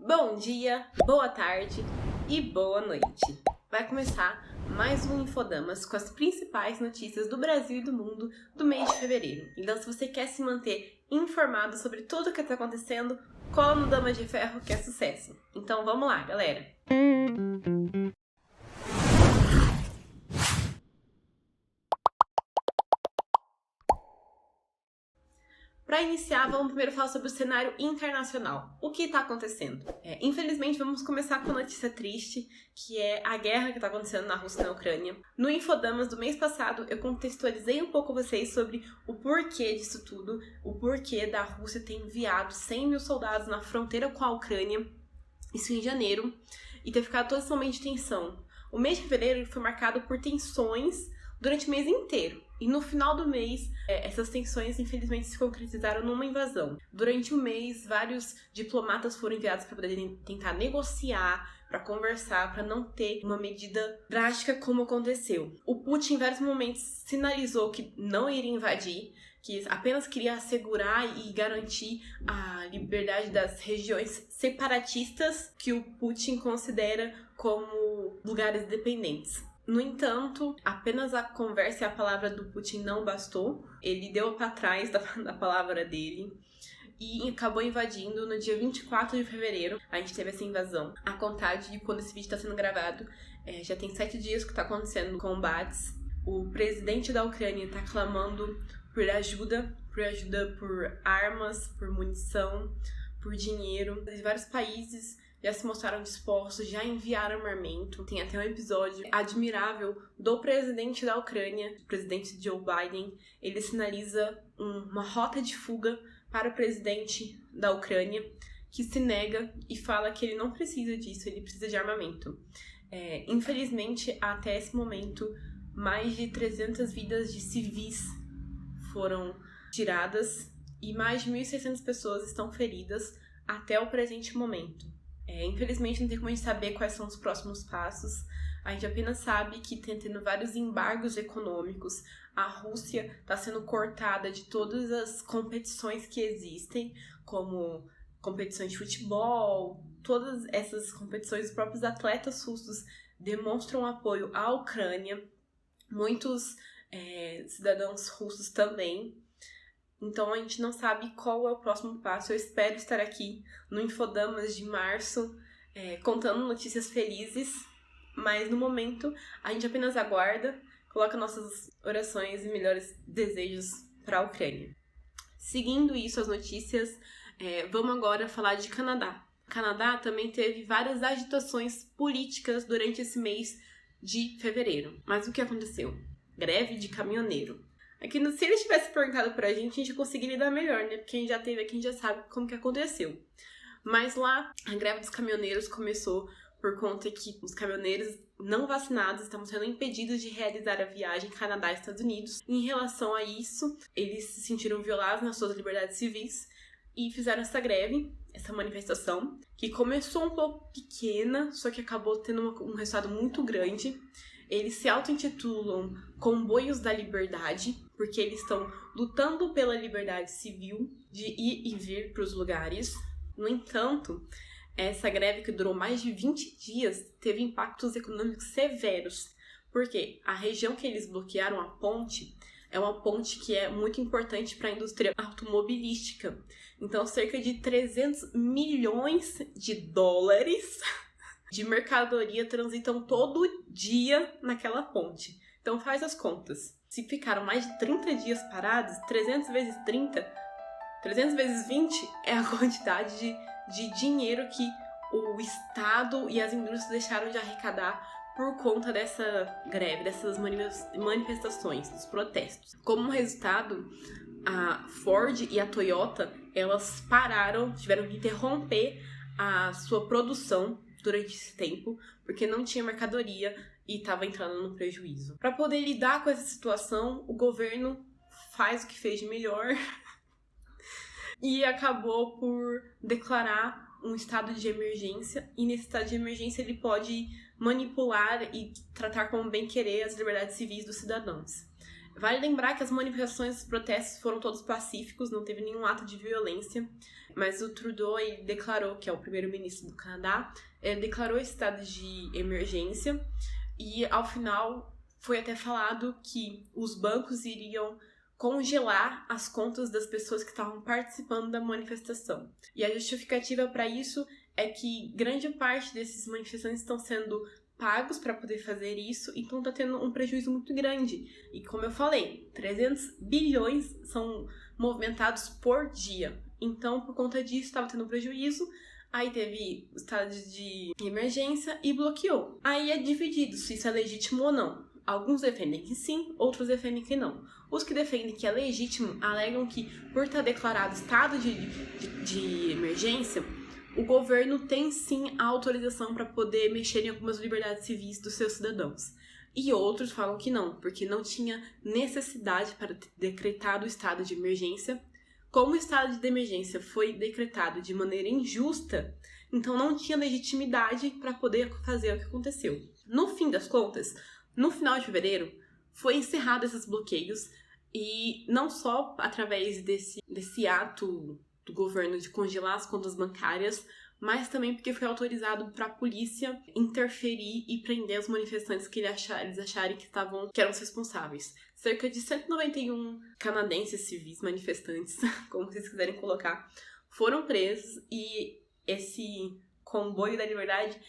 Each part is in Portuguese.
Bom dia, boa tarde e boa noite. Vai começar mais um Infodamas com as principais notícias do Brasil e do mundo do mês de fevereiro. Então, se você quer se manter informado sobre tudo o que está acontecendo, cola no Dama de Ferro que é sucesso. Então, vamos lá, galera! Para iniciar, vamos primeiro falar sobre o cenário internacional. O que está acontecendo? Infelizmente, vamos começar com uma notícia triste, que é a guerra que está acontecendo na Rússia e na Ucrânia. No Infodamas do mês passado, eu contextualizei um pouco vocês sobre o porquê disso tudo, o porquê da Rússia ter enviado 100 mil soldados na fronteira com a Ucrânia, isso em janeiro, e ter ficado todo esse momento de tensão. O mês de fevereiro foi marcado por tensões durante o mês inteiro. E no final do mês, essas tensões infelizmente se concretizaram numa invasão. Durante o mês, vários diplomatas foram enviados para poder tentar negociar, para conversar, para não ter uma medida drástica como aconteceu. O Putin, em vários momentos, sinalizou que não iria invadir, que apenas queria assegurar e garantir a liberdade das regiões separatistas que o Putin considera como lugares dependentes. No entanto, apenas a conversa e a palavra do Putin não bastou. Ele deu para trás da palavra dele e acabou invadindo no dia 24 de fevereiro. A gente teve essa invasão. A contagem de quando esse vídeo está sendo gravado, já tem 7 dias que está acontecendo combates. O presidente da Ucrânia está clamando por ajuda por armas, por munição, por dinheiro. De vários países já se mostraram dispostos, já enviaram armamento. Tem até um episódio admirável do presidente da Ucrânia, o presidente Joe Biden. Ele sinaliza uma rota de fuga para o presidente da Ucrânia, que se nega e fala que ele não precisa disso, ele precisa de armamento. Infelizmente, até esse momento, mais de 300 vidas de civis foram tiradas e mais de 1.600 pessoas estão feridas até o presente momento. Infelizmente não tem como a gente saber quais são os próximos passos. A gente apenas sabe que tem tendo vários embargos econômicos. A Rússia está sendo cortada de todas as competições que existem, como competições de futebol, todas essas competições. Os próprios atletas russos demonstram apoio à Ucrânia, muitos cidadãos russos também. Então a gente não sabe qual é o próximo passo. Eu espero estar aqui no Infodamas de março contando notícias felizes, mas no momento a gente apenas aguarda, coloca nossas orações e melhores desejos para a Ucrânia. Seguindo isso, as notícias, vamos agora falar de Canadá. O Canadá também teve várias agitações políticas durante esse mês de fevereiro. Mas o que aconteceu? Greve de caminhoneiro. Se eles tivessem perguntado pra gente ia conseguir lidar melhor, né? Porque a gente já teve aqui, a gente já sabe como que aconteceu. Mas lá, a greve dos caminhoneiros começou por conta que os caminhoneiros não vacinados estavam sendo impedidos de realizar a viagem Canadá e Estados Unidos. Em relação a isso, eles se sentiram violados nas suas liberdades civis e fizeram essa greve, essa manifestação, que começou um pouco pequena, só que acabou tendo um resultado muito grande. Eles se auto-intitulam Comboios da Liberdade, porque eles estão lutando pela liberdade civil de ir e vir para os lugares. No entanto, essa greve, que durou mais de 20 dias, teve impactos econômicos severos, porque a região que eles bloquearam, a ponte, é uma ponte que é muito importante para a indústria automobilística. Então, cerca de 300 milhões de dólares de mercadoria transitam todo dia naquela ponte. Então faz as contas. Se ficaram mais de 30 dias parados, 300 vezes 30, 300 vezes 20 é a quantidade de dinheiro que o Estado e as indústrias deixaram de arrecadar por conta dessa greve, dessas manifestações, dos protestos. Como resultado, a Ford e a Toyota, elas pararam, tiveram que interromper a sua produção durante esse tempo, porque não tinha mercadoria e estava entrando no prejuízo. Para poder lidar com essa situação, o governo faz o que fez de melhor e acabou por declarar um estado de emergência, e nesse estado de emergência ele pode manipular e tratar como bem-querer as liberdades civis dos cidadãos. Vale lembrar que as manifestações, os protestos foram todos pacíficos, não teve nenhum ato de violência, mas o Trudeau declarou, que é o primeiro-ministro do Canadá, declarou estado de emergência e, ao final, foi até falado que os bancos iriam congelar as contas das pessoas que estavam participando da manifestação. E a justificativa para isso é que grande parte desses manifestantes estão sendo pagos para poder fazer isso, então está tendo um prejuízo muito grande. E como eu falei, 300 bilhões são movimentados por dia. Então, por conta disso, estava tendo prejuízo. Aí teve o estado de emergência e bloqueou. Aí é dividido se isso é legítimo ou não. Alguns defendem que sim, outros defendem que não. Os que defendem que é legítimo alegam que, por estar declarado estado de emergência, o governo tem sim a autorização para poder mexer em algumas liberdades civis dos seus cidadãos. E outros falam que não, porque não tinha necessidade para ter decretado o estado de emergência. Como o estado de emergência foi decretado de maneira injusta, então não tinha legitimidade para poder fazer o que aconteceu. No fim das contas, no final de fevereiro, foi encerrado esses bloqueios e não só através desse ato do governo de congelar as contas bancárias, mas também porque foi autorizado para a polícia interferir e prender os manifestantes que eles acharem que eram os responsáveis. Cerca de 191 canadenses civis manifestantes, como vocês quiserem colocar, foram presos e esse comboio da liberdade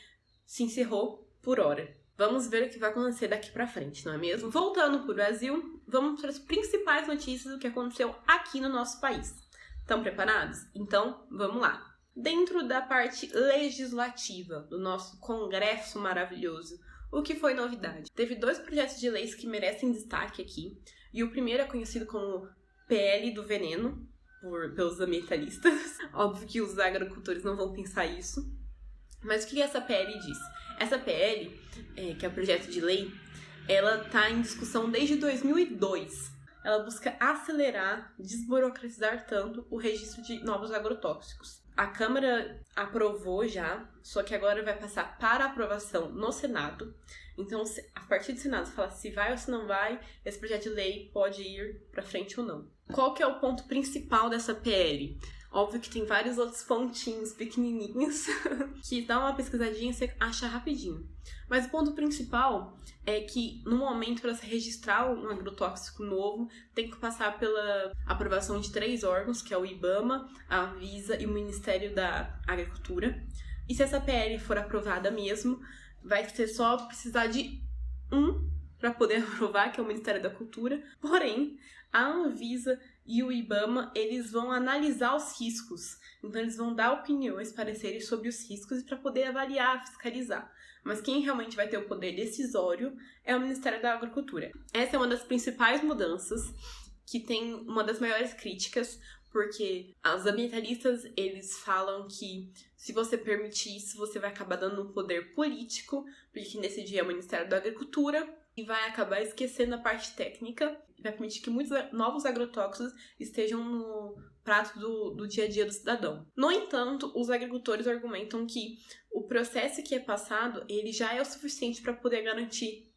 se encerrou por hora. Vamos ver o que vai acontecer daqui pra frente, não é mesmo? Voltando pro Brasil, vamos para as principais notícias do que aconteceu aqui no nosso país. Estão preparados? Então, vamos lá. Dentro da parte legislativa do nosso Congresso maravilhoso, o que foi novidade? Teve 2 projetos de leis que merecem destaque aqui, e o primeiro é conhecido como PL do Veneno, pelos ambientalistas. Óbvio que os agricultores não vão pensar isso. Mas o que essa PL diz? Essa PL, que é o projeto de lei, ela está em discussão desde 2002. Ela busca acelerar, desburocratizar tanto o registro de novos agrotóxicos. A Câmara aprovou já, só que agora vai passar para aprovação no Senado. Então, a partir do Senado, fala se vai ou se não vai, esse projeto de lei pode ir para frente ou não. Qual que é o ponto principal dessa PL? Óbvio que tem vários outros pontinhos pequenininhos que dá uma pesquisadinha e você acha rapidinho. Mas o ponto principal é que, no momento, para se registrar um agrotóxico novo, tem que passar pela aprovação de 3 órgãos, que é o IBAMA, a Anvisa e o Ministério da Agricultura. E se essa PL for aprovada mesmo, vai ser só precisar de um para poder aprovar, que é o Ministério da Cultura. Porém, a Anvisa e o IBAMA, eles vão analisar os riscos. Então, eles vão dar opiniões, pareceres sobre os riscos para poder avaliar, fiscalizar. Mas quem realmente vai ter o poder decisório é o Ministério da Agricultura. Essa é uma das principais mudanças, que tem uma das maiores críticas, porque os ambientalistas, eles falam que se você permitir isso, você vai acabar dando um poder político, porque nesse dia é o Ministério da Agricultura, e vai acabar esquecendo a parte técnica, e vai permitir que muitos novos agrotóxicos estejam no prato do dia a dia do cidadão. No entanto, os agricultores argumentam que o processo que é passado, ele já é o suficiente para poder garantir.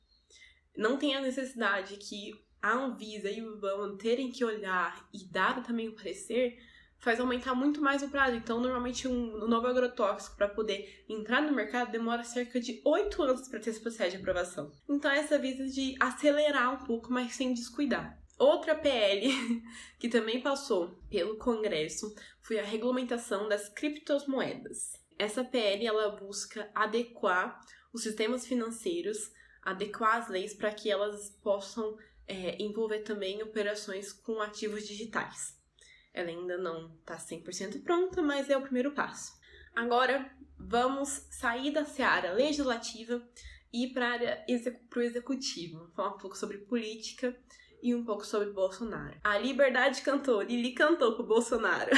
Não tem a necessidade que a Anvisa e o IBAMA terem que olhar e dar também o parecer, faz aumentar muito mais o prazo. Então, normalmente, um novo agrotóxico, para poder entrar no mercado, demora cerca de 8 anos para ter esse processo de aprovação. Então, essa visa de acelerar um pouco, mas sem descuidar. Outra PL que também passou pelo Congresso foi a regulamentação das criptomoedas. Essa PL, ela busca adequar os sistemas financeiros, adequar as leis para que elas possam envolver também operações com ativos digitais. Ela ainda não está 100% pronta, mas é o primeiro passo. Agora, vamos sair da seara legislativa e ir para o executivo. Vamos falar um pouco sobre política e um pouco sobre Bolsonaro. A Liberdade cantou, Lili cantou pro Bolsonaro.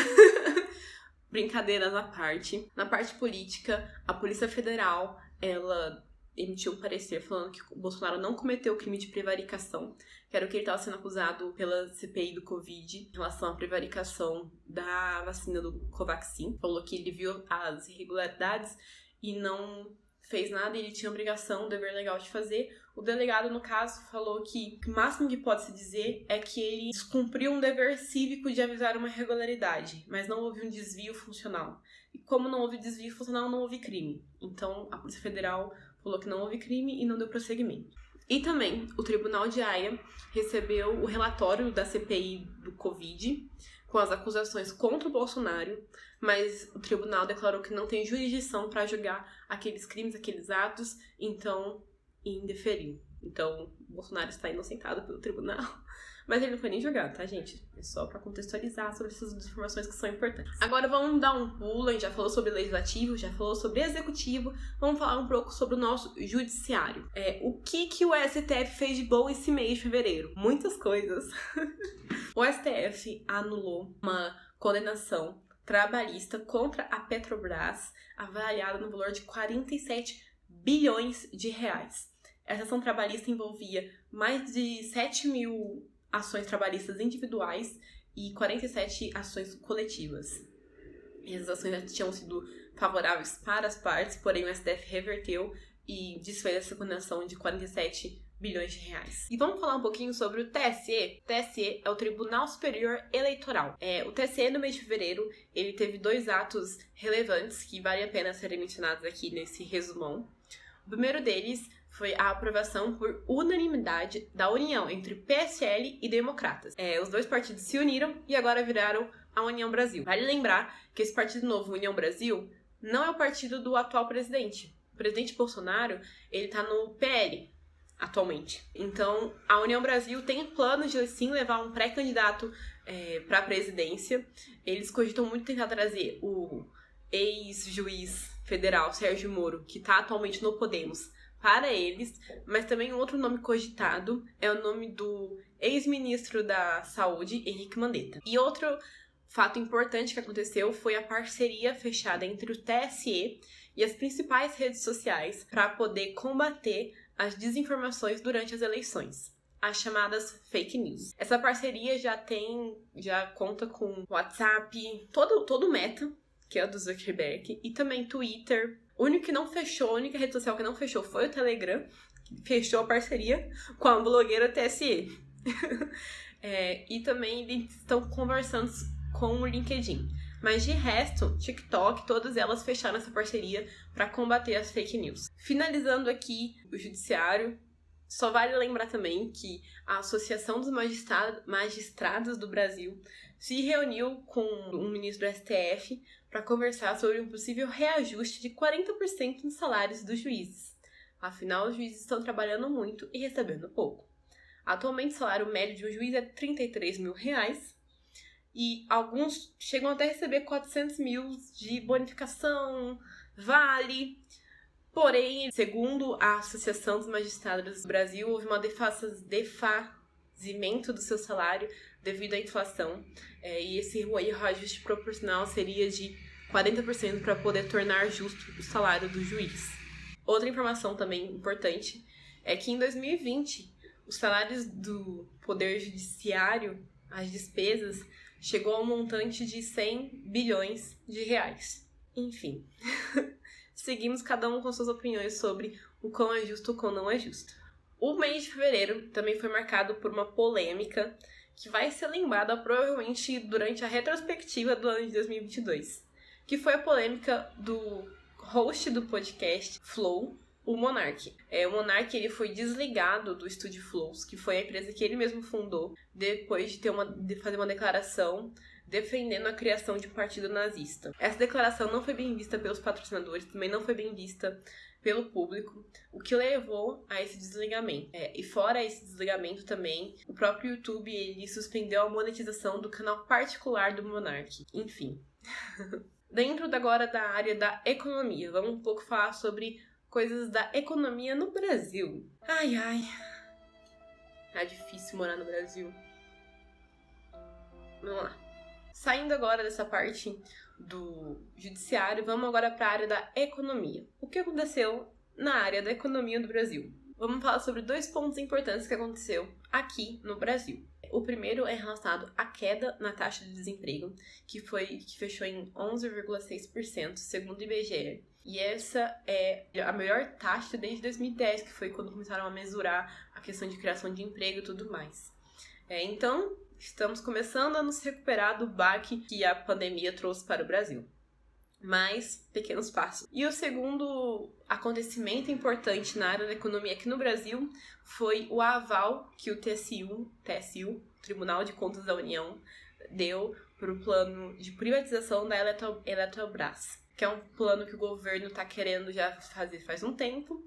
Brincadeiras à parte. Na parte política, a Polícia Federal, ela emitiu um parecer falando que o Bolsonaro não cometeu o crime de prevaricação, que era o que ele estava sendo acusado pela CPI do Covid em relação à prevaricação da vacina do Covaxin. Falou que ele viu as irregularidades e não fez nada e ele tinha obrigação, dever legal de fazer. O delegado, no caso, falou que o máximo que pode se dizer é que ele descumpriu um dever cívico de avisar uma irregularidade, mas não houve um desvio funcional. E como não houve desvio funcional, não houve crime. Então, a Polícia Federal falou que não houve crime e não deu prosseguimento. E também, o Tribunal de Haia recebeu o relatório da CPI do Covid, com as acusações contra o Bolsonaro, mas o tribunal declarou que não tem jurisdição para julgar aqueles crimes, aqueles atos, então indeferiu. Então, o Bolsonaro está inocentado pelo tribunal, mas ele não foi nem julgado, tá, gente? É só para contextualizar sobre essas informações que são importantes. Agora vamos dar um pulo, a gente já falou sobre legislativo, já falou sobre executivo, vamos falar um pouco sobre o nosso judiciário. O que o STF fez de bom esse mês de fevereiro? Muitas coisas. O STF anulou uma condenação trabalhista contra a Petrobras, avaliada no valor de 47 bilhões de reais. Essa ação trabalhista envolvia mais de 7 mil ações trabalhistas individuais e 47 ações coletivas. Essas ações já tinham sido favoráveis para as partes, porém o STF reverteu e desfez essa condenação de 47 bilhões de reais. E vamos falar um pouquinho sobre o TSE. O TSE é o Tribunal Superior Eleitoral. O TSE, no mês de fevereiro, ele teve 2 atos relevantes que vale a pena serem mencionados aqui nesse resumão. O primeiro deles foi a aprovação por unanimidade da união entre PSL e Democratas. Os 2 partidos se uniram e agora viraram a União Brasil. Vale lembrar que esse partido novo, União Brasil, não é o partido do atual presidente. O presidente Bolsonaro, ele tá no PL atualmente. Então, a União Brasil tem planos de, sim, levar um pré-candidato para a presidência. Eles cogitam muito tentar trazer o ex-juiz federal, Sérgio Moro, que está atualmente no Podemos, para eles, mas também outro nome cogitado é o nome do ex-ministro da Saúde, Henrique Mandetta. E outro fato importante que aconteceu foi a parceria fechada entre o TSE e as principais redes sociais para poder combater as desinformações durante as eleições, as chamadas fake news. Essa parceria já conta com WhatsApp, todo o Meta, que é o do Zuckerberg, e também Twitter. A única rede social que não fechou foi o Telegram, que fechou a parceria com a blogueira TSE. E também eles estão conversando com o LinkedIn. Mas de resto, TikTok, todas elas fecharam essa parceria para combater as fake news. Finalizando aqui o judiciário, só vale lembrar também que a Associação dos Magistrados do Brasil se reuniu com um ministro do STF para conversar sobre um possível reajuste de 40% nos salários dos juízes. Afinal, os juízes estão trabalhando muito e recebendo pouco. Atualmente, o salário médio de um juiz é R$33 mil, e alguns chegam até a receber 400 mil de bonificação, vale. Porém, segundo a Associação dos Magistrados do Brasil, houve um defazimento do seu salário devido à inflação. E esse reajuste proporcional seria de 40% para poder tornar justo o salário do juiz. Outra informação também importante é que em 2020, os salários do Poder Judiciário, as despesas, chegou a um montante de 100 bilhões de reais. Enfim, seguimos cada um com suas opiniões sobre o quão é justo ou quão não é justo. O mês de fevereiro também foi marcado por uma polêmica que vai ser lembrada provavelmente durante a retrospectiva do ano de 2022, que foi a polêmica do host do podcast Flow, o Monark. O Monark, ele foi desligado do Estúdio Flows, que foi a empresa que ele mesmo fundou, depois de fazer uma declaração defendendo a criação de um partido nazista. Essa declaração não foi bem vista pelos patrocinadores, também não foi bem vista pelo público, o que levou a esse desligamento. E fora esse desligamento também, o próprio YouTube ele suspendeu a monetização do canal particular do Monark. Enfim. Dentro agora da área da economia, vamos um pouco falar sobre coisas da economia no Brasil. Ai, tá difícil morar no Brasil. Vamos lá. Saindo agora dessa parte do judiciário, vamos agora para a área da economia. O que aconteceu na área da economia do Brasil? Vamos falar sobre 2 pontos importantes que aconteceu aqui no Brasil. O primeiro é relacionado à queda na taxa de desemprego, que fechou em 11,6%, segundo o IBGE. E essa é a melhor taxa desde 2010, que foi quando começaram a mesurar a questão de criação de emprego e tudo mais. Então, estamos começando a nos recuperar do baque que a pandemia trouxe para o Brasil. Mas, pequenos passos. E o segundo acontecimento importante na área da economia aqui no Brasil foi o aval que o TSU, Tribunal de Contas da União, deu para o plano de privatização da Eletrobras, que é um plano que o governo está querendo já fazer faz um tempo.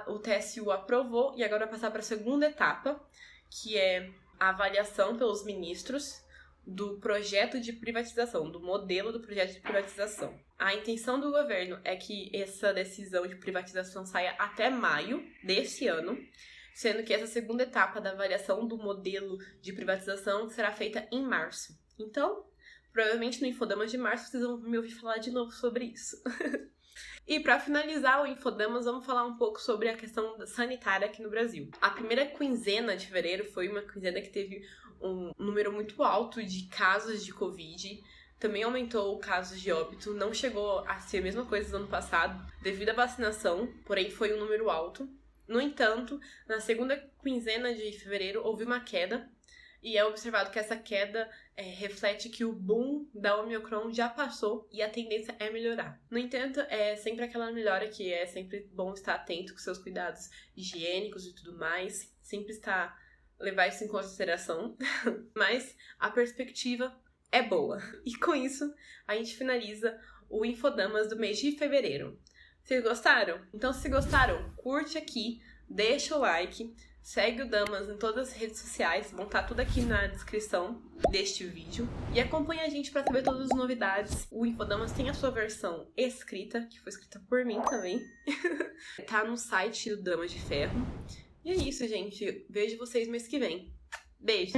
O TSU aprovou e agora vai passar para a segunda etapa, que é a avaliação pelos ministros do projeto de privatização, do modelo do projeto de privatização. A intenção do governo é que essa decisão de privatização saia até maio desse ano, sendo que essa segunda etapa da avaliação do modelo de privatização será feita em março. Então, provavelmente no Infodamas de março vocês vão me ouvir falar de novo sobre isso. E para finalizar o Infodamas, vamos falar um pouco sobre a questão sanitária aqui no Brasil. A primeira quinzena de fevereiro foi uma quinzena que teve um número muito alto de casos de Covid. Também aumentou casos de óbito. Não chegou a ser a mesma coisa do ano passado devido à vacinação, porém foi um número alto. No entanto, na segunda quinzena de fevereiro houve uma queda. E é observado que essa queda reflete que o boom da Omicron já passou e a tendência é melhorar. No entanto, é sempre aquela melhora que é sempre bom estar atento com seus cuidados higiênicos e tudo mais. Sempre levar isso em consideração. Mas a perspectiva é boa. E com isso, a gente finaliza o Infodamas do mês de fevereiro. Vocês gostaram? Então, se gostaram, curte aqui, deixa o like. Segue o Damas em todas as redes sociais, vão estar tudo aqui na descrição deste vídeo. E acompanha a gente para saber todas as novidades. O Infodamas tem a sua versão escrita, que foi escrita por mim também. Tá no site do Damas de Ferro. E é isso, gente. Vejo vocês mês que vem. Beijos!